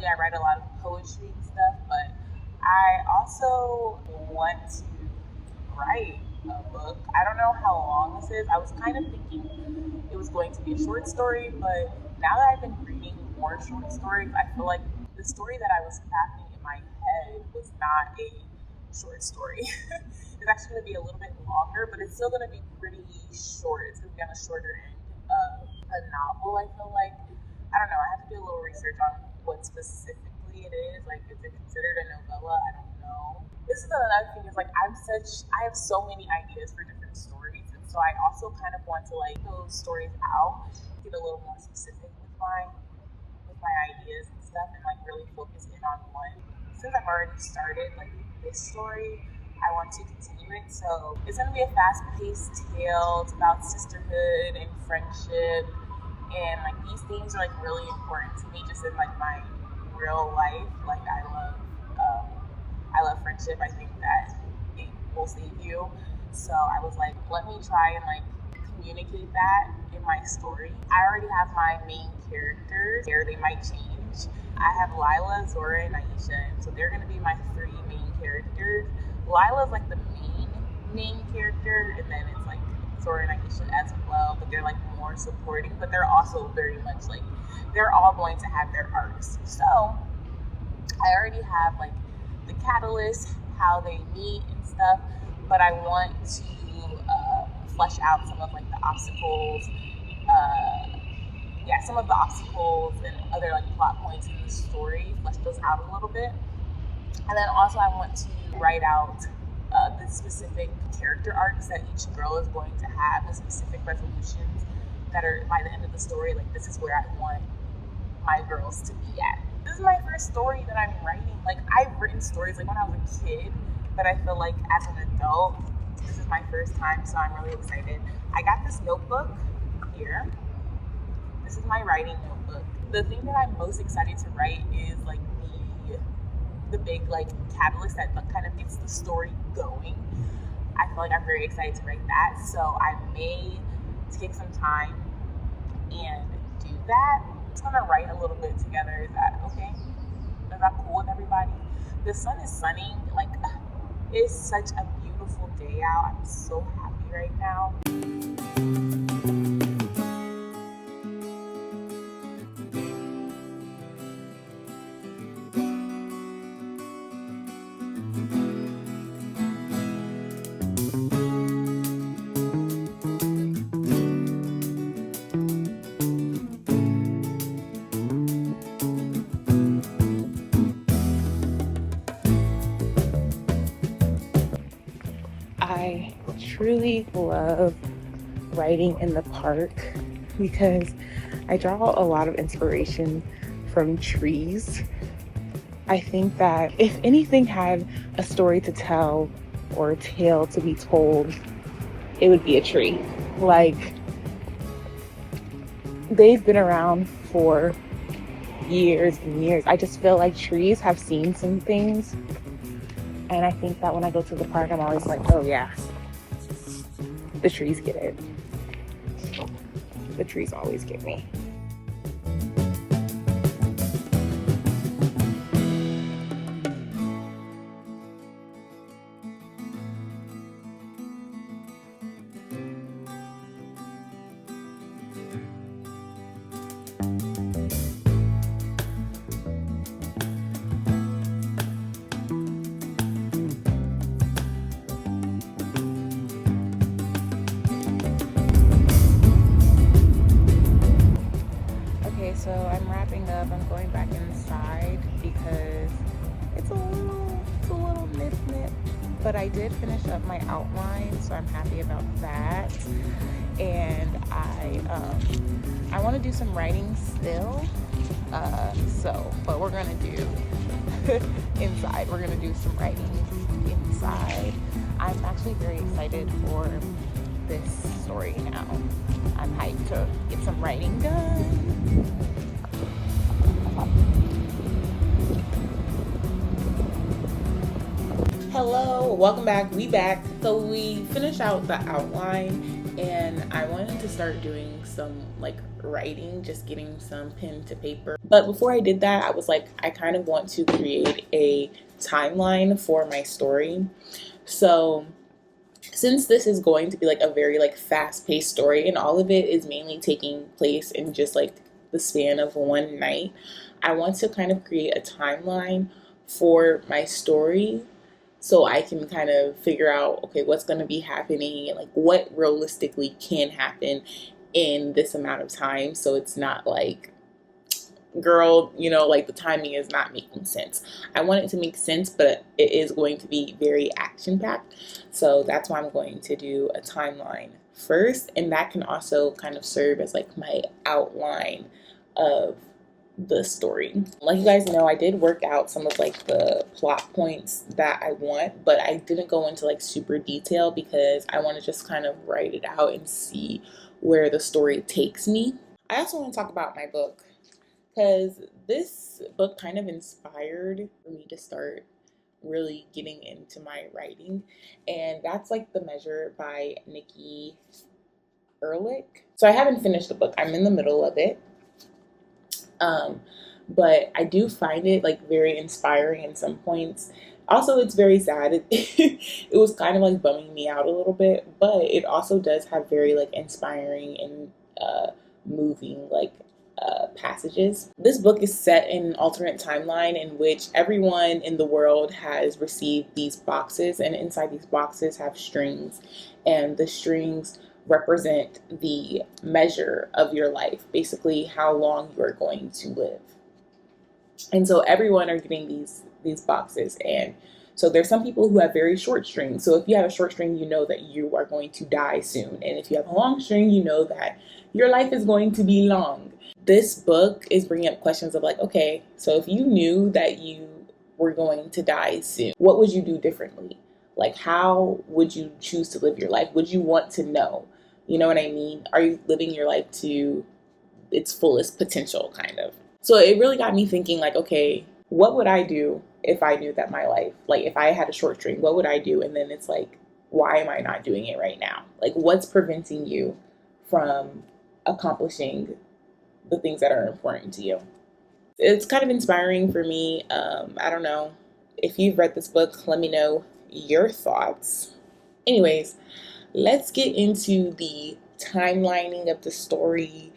I write a lot of poetry and stuff, but I also want to write a book. I don't know how long this is. I was kind of thinking it was going to be a short story, but now that I've been reading more short stories, I feel like the story that I was crafting in my head was not a short story. It's actually going to be a little bit longer, but it's still going to be pretty short. It's going to be on the shorter end of a novel, I feel like. I don't know. I have to do a little research on what specifically it is. Like, is it considered a novella? I don't know. This is another thing. Is like I have so many ideas for different stories, and so I also kind of want to like those stories out, get a little more specific with my ideas and stuff, and like really focus in on one. Since I've already started like this story, I want to continue it. So it's gonna be a fast-paced tale. It's about sisterhood and friendship, and like these themes are like really important to me just in like my real life. Like I love friendship. I think that it will save you. So I was like, let me try and like communicate that in my story. I already have my main characters here. They might change. I have Lila, Zora, and Aisha, and so they're gonna be my three main characters. Lila's like the main character, and then it's like Zora and Aisha as well, but they're like more supporting, but they're also very much like they're all going to have their arcs. So I already have like the catalyst, how they meet and stuff, but I want to flesh out some of like the obstacles, some of the obstacles and other like plot points in the story, flesh those out a little bit. And then also I want to write out the specific character arcs that each girl is going to have, the specific resolutions that are by the end of the story. Like, this is where I want my girls to be at. This is my first story that I'm writing. Like, I've written stories like when I was a kid, but I feel like as an adult, this is my first time, so I'm really excited. I got this notebook here. This is my writing notebook. The thing that I'm most excited to write is like the big like catalyst that kind of gets the story going. I feel like I'm very excited to write that, so I may take some time and do that. I'm just gonna write a little bit together. Is that okay? Is that cool with everybody? The sun is sunning. Like, it's such a beautiful day out. I'm so happy right now. I truly love writing in the park because I draw a lot of inspiration from trees. I think that if anything had a story to tell or a tale to be told, it would be a tree. Like, they've been around for years and years. I just feel like trees have seen some things. And I think that when I go to the park, I'm always like, oh yeah, the trees get it. The trees always get me. So I'm wrapping up. I'm going back inside because it's a little nip. But I did finish up my outline, so I'm happy about that. And I want to do some writing still. But we're gonna do inside. We're gonna do some writing inside. I'm actually very excited for this story now. I'm hyped to get some writing done. Hello, welcome back. We back. So we finished out the outline and I wanted to start doing some like writing, just getting some pen to paper. But before I did that, I was like, I kind of want to create a timeline for my story. So since this is going to be like a very like fast-paced story and all of it is mainly taking place in just like the span of one night, I want to kind of create a timeline for my story so I can kind of figure out, okay, what's going to be happening and like what realistically can happen in this amount of time. So it's not like, girl, like the timing is not making sense. I want it to make sense, but it is going to be very action packed. So that's why I'm going to do a timeline first. And that can also kind of serve as like my outline of the story. Like you guys know, I did work out some of like the plot points that I want, but I didn't go into like super detail because I want to just kind of write it out and see where the story takes me. I also want to talk about my book because this book kind of inspired me to start really getting into my writing, and that's like The Measure by Nikki Erlick. So I haven't finished the book. I'm in the middle of it. But I do find it like very inspiring in some points. Also, it's very sad. It was kind of like bumming me out a little bit, but it also does have very like inspiring and moving like passages. This book is set in an alternate timeline in which everyone in the world has received these boxes, and inside these boxes have strings, and the strings represent the measure of your life, basically how long you're going to live. And so everyone are getting these boxes, and so there's some people who have very short strings. So if you have a short string, you know that you are going to die soon, and if you have a long string, you know that your life is going to be long. This book is bringing up questions of like, okay, so if you knew that you were going to die soon, what would you do differently? Like, how would you choose to live your life? Would you want to know? You know what I mean? Are you living your life to its fullest potential, kind of? So it really got me thinking like, okay, what would I do if I knew that my life, like if I had a short string, what would I do? And then it's like, why am I not doing it right now? Like, what's preventing you from accomplishing the things that are important to you? It's kind of inspiring for me. I don't know. If you've read this book, let me know your thoughts. Anyways, let's get into the timelining of the story.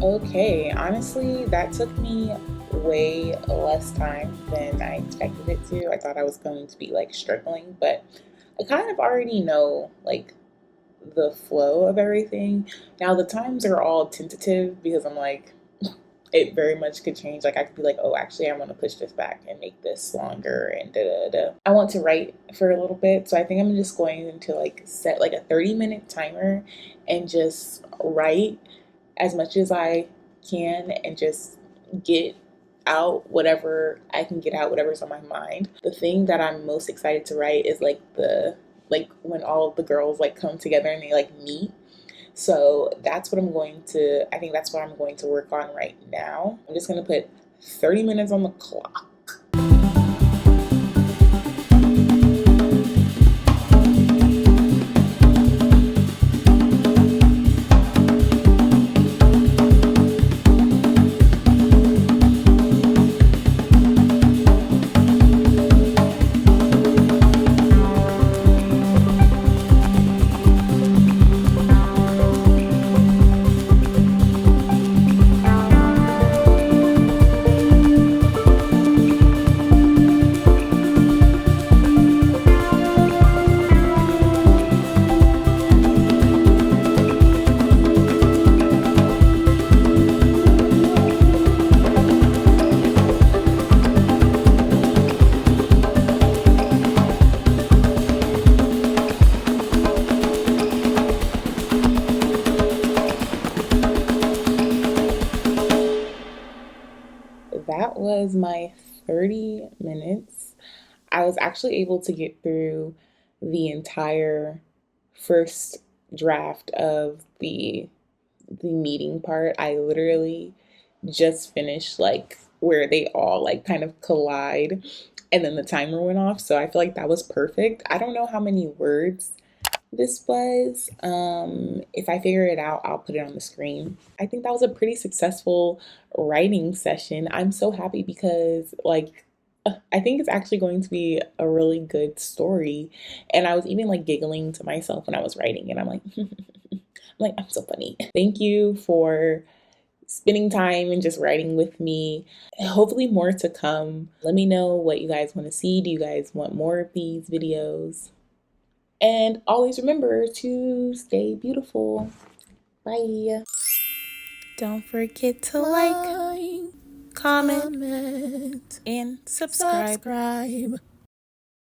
Okay, honestly, that took me way less time than I expected it to. I thought I was going to be like struggling, but I kind of already know like the flow of everything. Now the times are all tentative because I'm like, it very much could change. Like I could be like, oh, actually, I'm going to push this back and make this longer and da da da. I want to write for a little bit, so I think I'm just going to like set like a 30-minute timer and just write as much as I can and just get out whatever I can get out, whatever's on my mind. The thing that I'm most excited to write is like when all of the girls like come together and they like meet. So that's what I think that's what I'm going to work on right now. I'm just going to put 30 minutes on the clock. that was my 30 minutes. I was actually able to get through the entire first draft of the meeting part. I literally just finished like where they all like kind of collide and then the timer went off. So I feel like that was perfect. I don't know how many words this was. If I figure it out, I'll put it on the screen. I think that was a pretty successful writing session. I'm so happy because like I think it's actually going to be a really good story. And I was even like giggling to myself when I was writing and I'm like I'm like I'm so funny. Thank you for spending time and just writing with me. Hopefully more to come. Let me know what you guys want to see. Do you guys want more of these videos? And always remember to stay beautiful. Bye. Don't forget to like, comment, and subscribe.